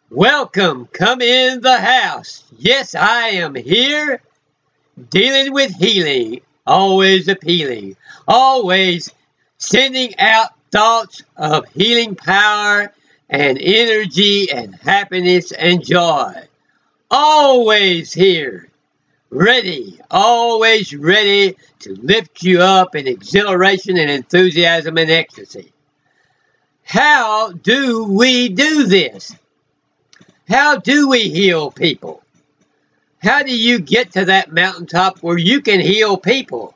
Welcome, come in the house. Yes, I am here dealing with healing, always appealing, always sending out thoughts of healing power and energy and happiness and joy. Always here, ready, always ready to lift you up in exhilaration and enthusiasm and ecstasy. How do we do this? How do we heal people? How do you get to that mountaintop where you can heal people?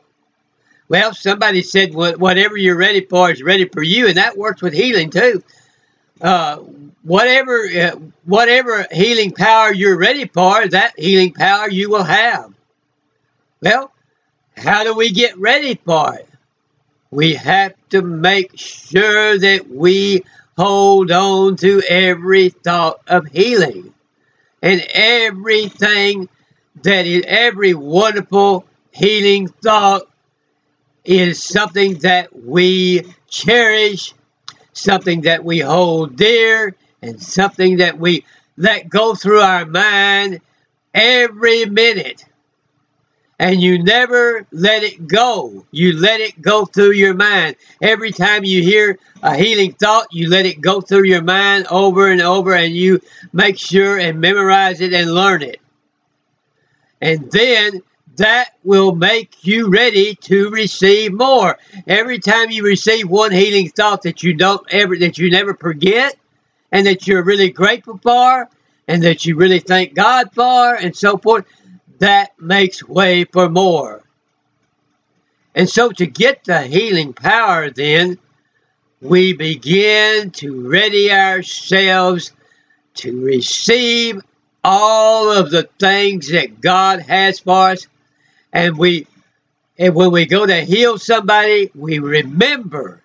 Well, somebody said whatever you're ready for is ready for you, and that works with healing too. Whatever healing power you're ready for, that healing power you will have. Well, how do we get ready for it? We have to make sure that we hold on to every thought of healing and everything that is every wonderful healing thought is something that we cherish, something that we hold dear, and something that we let go through our mind every minute. And you never let it go. You let it go through your mind. Every time you hear a healing thought, you let it go through your mind over and over, and you make sure and memorize it and learn it. And then that will make you ready to receive more. Every time you receive one healing thought that you never forget, and that you're really grateful for, and that you really thank God for, and so forth, that makes way for more. And so to get the healing power then, we begin to ready ourselves to receive all of the things that God has for us. And when we go to heal somebody, we remember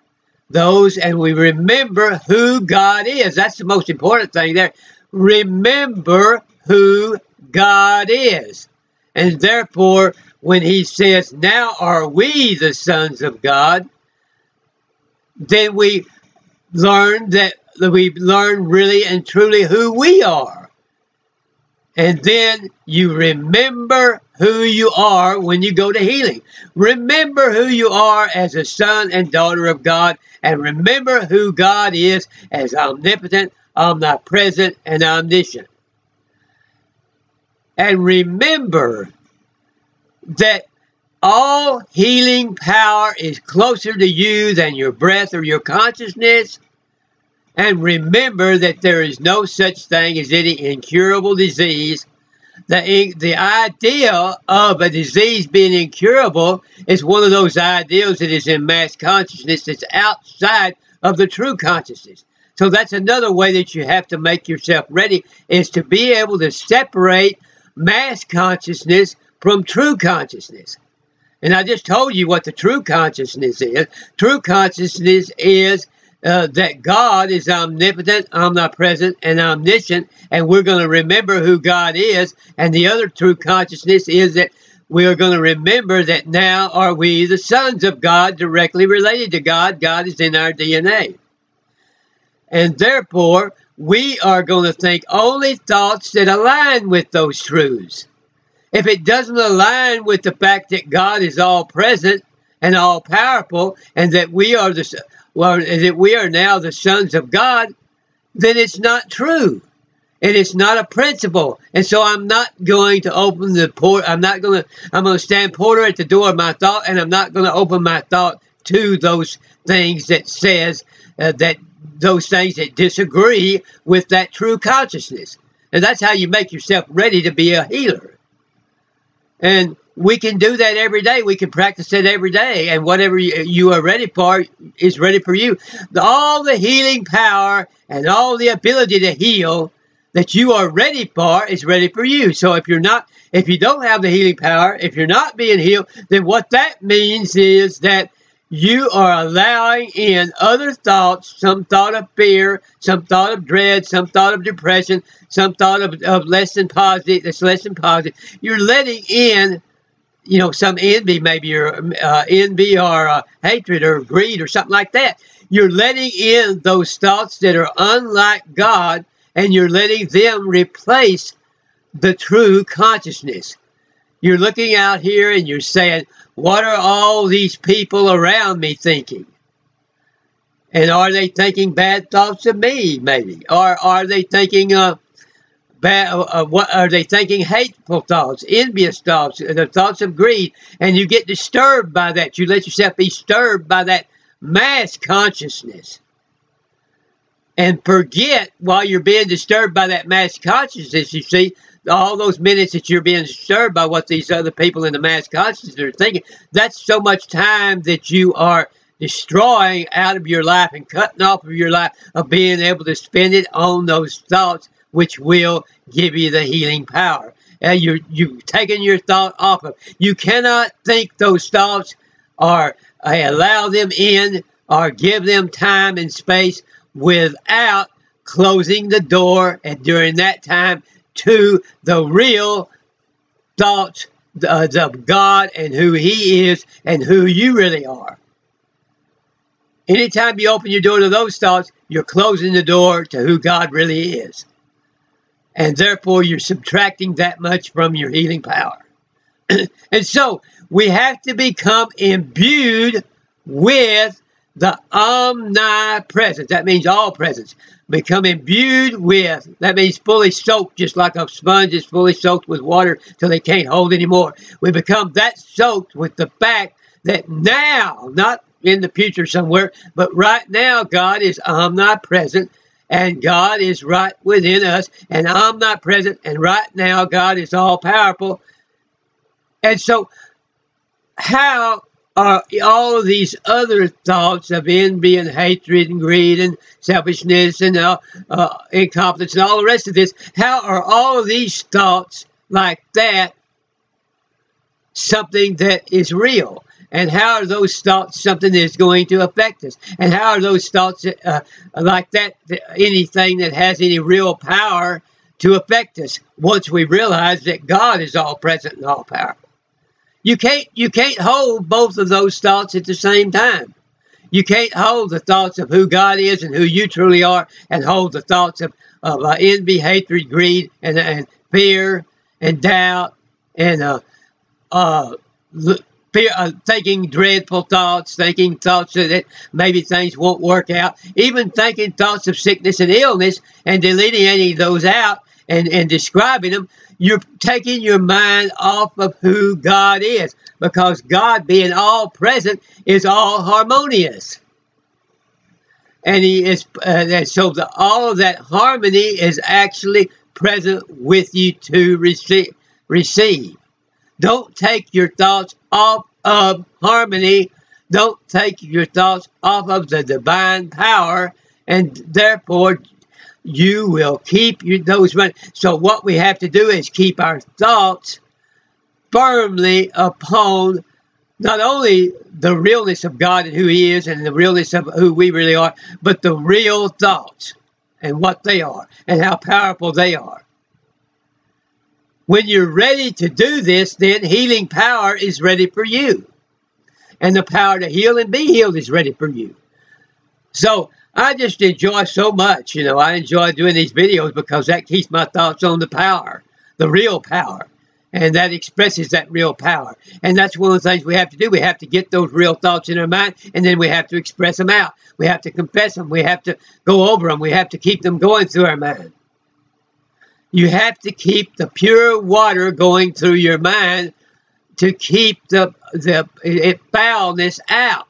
those, and we remember who God is. That's the most important thing there. Remember who God is. And therefore, when he says, now are we the sons of God, then we learn really and truly who we are. And then you remember who you are when you go to healing. Remember who you are as a son and daughter of God, and remember who God is as omnipotent, omnipresent, and omniscient. And remember that all healing power is closer to you than your breath or your consciousness. And remember that there is no such thing as any incurable disease. The idea of a disease being incurable is one of those ideals that is in mass consciousness that's outside of the true consciousness. So that's another way that you have to make yourself ready, is to be able to separate mass consciousness from true consciousness. And I just told you what the true consciousness is. True consciousness is that God is omnipotent, omnipresent, and omniscient, and we're going to remember who God is. And the other true consciousness is that we are going to remember that now are we the sons of God, directly related to God. God is in our DNA. And therefore, we are going to think only thoughts that align with those truths. If it doesn't align with the fact that God is all present and all powerful, and that we are now the sons of God, then it's not true. And it's not a principle. And so I'm not going to open the port. I'm going to stand porter at the door of my thought, and I'm not going to open my thought to those things that says those things that disagree with that true consciousness. And that's how you make yourself ready to be a healer. And we can do that every day. We can practice it every day. And whatever you are ready for is ready for you. All the healing power and all the ability to heal that you are ready for is ready for you. So if you don't have the healing power, if you're not being healed, then what that means is that you are allowing in other thoughts, some thought of fear, some thought of dread, some thought of depression, some thought of less than positive, that's less than positive. You're letting in, some envy, maybe, or envy or hatred or greed or something like that. You're letting in those thoughts that are unlike God, and you're letting them replace the true consciousness. You're looking out here and you're saying, what are all these people around me thinking? And are they thinking bad thoughts of me, maybe? Or are they thinking what are they thinking? Hateful thoughts, envious thoughts, the thoughts of greed, and you get disturbed by that. You let yourself be disturbed by that mass consciousness, and forget while you're being disturbed by that mass consciousness. You see, all those minutes that you're being disturbed by what these other people in the mass consciousness are thinking. That's so much time that you are destroying out of your life and cutting off of your life of being able to spend it on those thoughts which will give you the healing power. And you've taken your thought off of. You cannot think those thoughts or allow them in or give them time and space without closing the door, and during that time, to the real thoughts of God and who He is and who you really are. Anytime you open your door to those thoughts, you're closing the door to who God really is. And therefore, you're subtracting that much from your healing power. And so, we have to become imbued with the omnipresence. That means all presence. Become imbued with, that means fully soaked, just like a sponge is fully soaked with water till they can't hold anymore. We become that soaked with the fact that now, not in the future somewhere, but right now God is omnipresent, and God is right within us, and omnipresent, and right now God is all powerful. And so, how are all of these other thoughts of envy and hatred and greed and selfishness and incompetence and all the rest of this, how are all of these thoughts like that something that is real? And how are those thoughts something that is going to affect us? And how are those thoughts like that anything that has any real power to affect us once we realize that God is all present and all powerful? You can't hold both of those thoughts at the same time. You can't hold the thoughts of who God is and who you truly are, and hold the thoughts of envy, hatred, greed, and fear, and doubt, and thinking dreadful thoughts, thinking thoughts that maybe things won't work out, even thinking thoughts of sickness and illness, and deleting any of those out and describing them. You're taking your mind off of who God is, because God, being all present, is all harmonious. And He is, so all of that harmony is actually present with you to receive. Don't take your thoughts off of harmony. Don't take your thoughts off of the divine power, and therefore you will keep those running. So what we have to do is keep our thoughts firmly upon not only the realness of God and who He is and the realness of who we really are, but the real thoughts and what they are and how powerful they are. When you're ready to do this, then healing power is ready for you. And the power to heal and be healed is ready for you. So I just enjoy so much, I enjoy doing these videos because that keeps my thoughts on the power, the real power. And that expresses that real power. And that's one of the things we have to do. We have to get those real thoughts in our mind, and then we have to express them out. We have to confess them. We have to go over them. We have to keep them going through our mind. You have to keep the pure water going through your mind to keep the foulness out.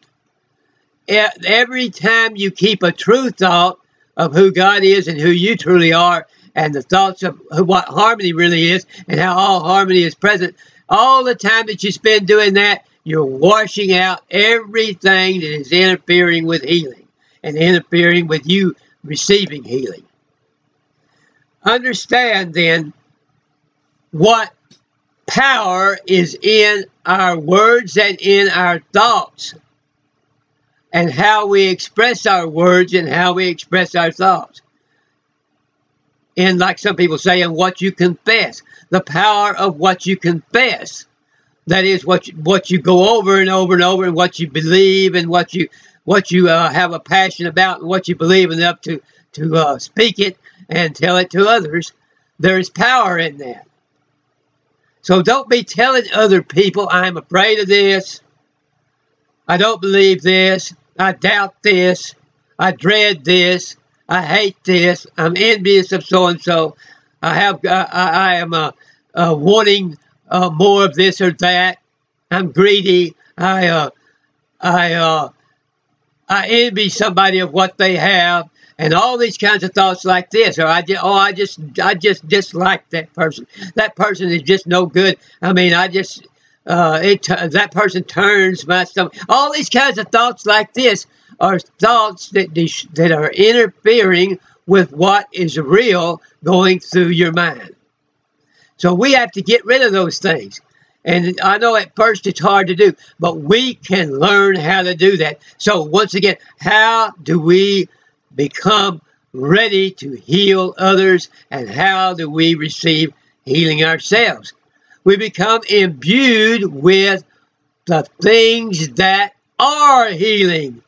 Every time you keep a true thought of who God is and who you truly are, and the thoughts of what harmony really is and how all harmony is present, all the time that you spend doing that, you're washing out everything that is interfering with healing and interfering with you receiving healing. Understand then what power is in our words and in our thoughts, and how we express our words and how we express our thoughts. And like some people say, in what you confess, the power of what you confess. That is what you go over and over and over, and what you believe, and what you have a passion about, and what you believe enough to speak it, and tell it to others, there's power in that. So don't be telling other people, I'm afraid of this, I don't believe this, I doubt this, I dread this, I hate this, I'm envious of so-and-so, I am wanting more of this or that, I'm greedy, I envy somebody of what they have, and all these kinds of thoughts like this, or I just dislike that person. That person is just no good. I mean, that person turns my stomach. All these kinds of thoughts like this are thoughts that are interfering with what is real going through your mind. So we have to get rid of those things. And I know at first it's hard to do, but we can learn how to do that. So once again, how do we become ready to heal others, and how do we receive healing ourselves? We become imbued with the things that are healing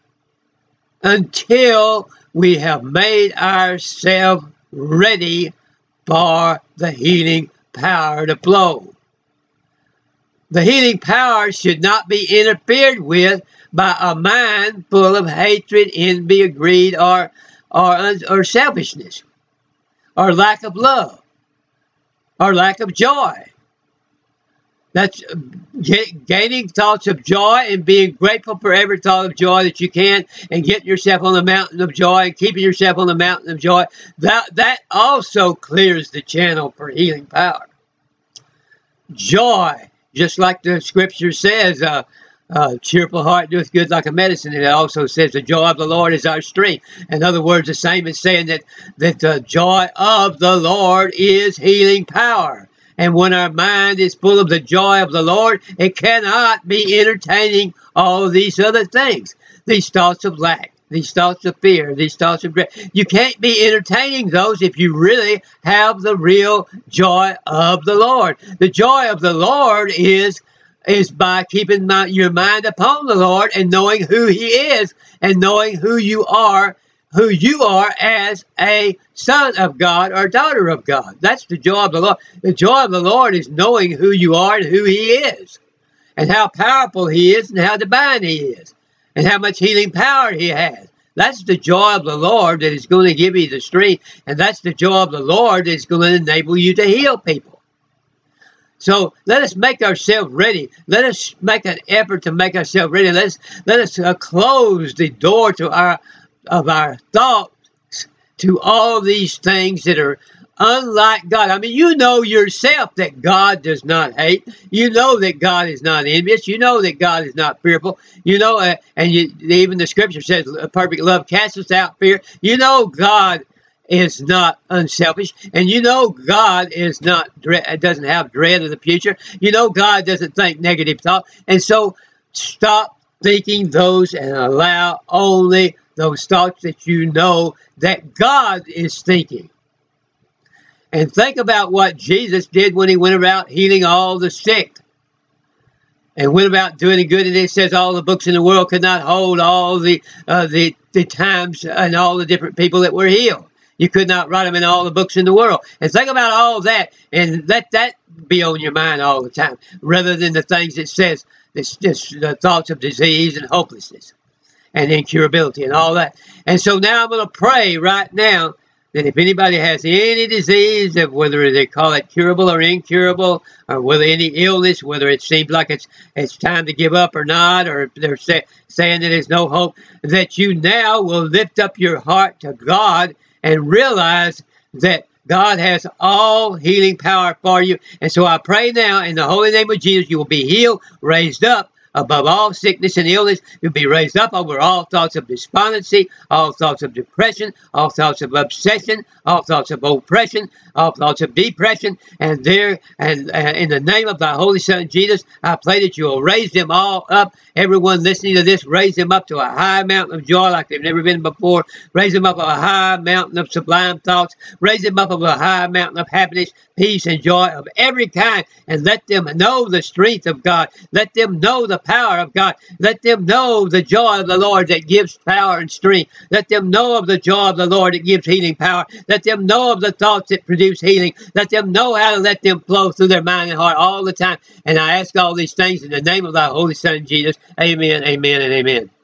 until we have made ourselves ready for the healing power to flow. The healing power should not be interfered with by a mind full of hatred, envy, greed, or selfishness, or lack of love, or lack of joy. That's gaining thoughts of joy and being grateful for every thought of joy that you can, and getting yourself on the mountain of joy and keeping yourself on the mountain of joy. That also clears the channel for healing power. Joy, just like the scripture says, cheerful heart doeth good like a medicine. And it also says the joy of the Lord is our strength. In other words, the same as saying that the joy of the Lord is healing power. And when our mind is full of the joy of the Lord, it cannot be entertaining all of these other things. These thoughts of lack, these thoughts of fear, these thoughts of dread. You can't be entertaining those if you really have the real joy of the Lord. The joy of the Lord is by keeping your mind upon the Lord and knowing who He is and knowing who you are as a son of God or daughter of God. That's the joy of the Lord. The joy of the Lord is knowing who you are and who He is, and how powerful He is, and how divine He is, and how much healing power He has. That's the joy of the Lord that is going to give you the strength, and that's the joy of the Lord that is going to enable you to heal people. So let us make ourselves ready. Let us make an effort to make ourselves ready. Let us close the door to our thoughts to all these things that are unlike God. I mean, you know yourself that God does not hate. You know that God is not envious. You know that God is not fearful. You know, even the scripture says, perfect love casteth out fear. You know God is not unselfish, and you know God is not doesn't have dread of the future. You know God doesn't think negative thought, and so stop thinking those and allow only those thoughts that you know that God is thinking. And think about what Jesus did when He went about healing all the sick, and went about doing good. And it says all the books in the world could not hold all the times and all the different people that were healed. You could not write them in all the books in the world. And think about all that, and let that be on your mind all the time, rather than the things it says, the thoughts of disease and hopelessness and incurability and all that. And so now I'm going to pray right now that if anybody has any disease, whether they call it curable or incurable, or whether any illness, whether it seems like it's time to give up or not, or they're saying that there's no hope, that you now will lift up your heart to God and realize that God has all healing power for you. And so I pray now in the holy name of Jesus, you will be healed, raised up above all sickness and illness. You'll be raised up over all thoughts of despondency, all thoughts of depression, all thoughts of obsession, all thoughts of oppression, all thoughts of depression. And in the name of the Holy Son Jesus, I pray that you will raise them all up. Everyone listening to this, raise them up to a high mountain of joy like they've never been before. Raise them up a high mountain of sublime thoughts. Raise them up of a high mountain of happiness, peace, and joy of every kind. And let them know the strength of God. Let them know the the power of God. Let them know the joy of the Lord that gives power and strength. Let them know of the joy of the Lord that gives healing power. Let them know of the thoughts that produce healing. Let them know how to let them flow through their mind and heart all the time. And I ask all these things in the name of thy Holy Son, Jesus. Amen, amen, and amen.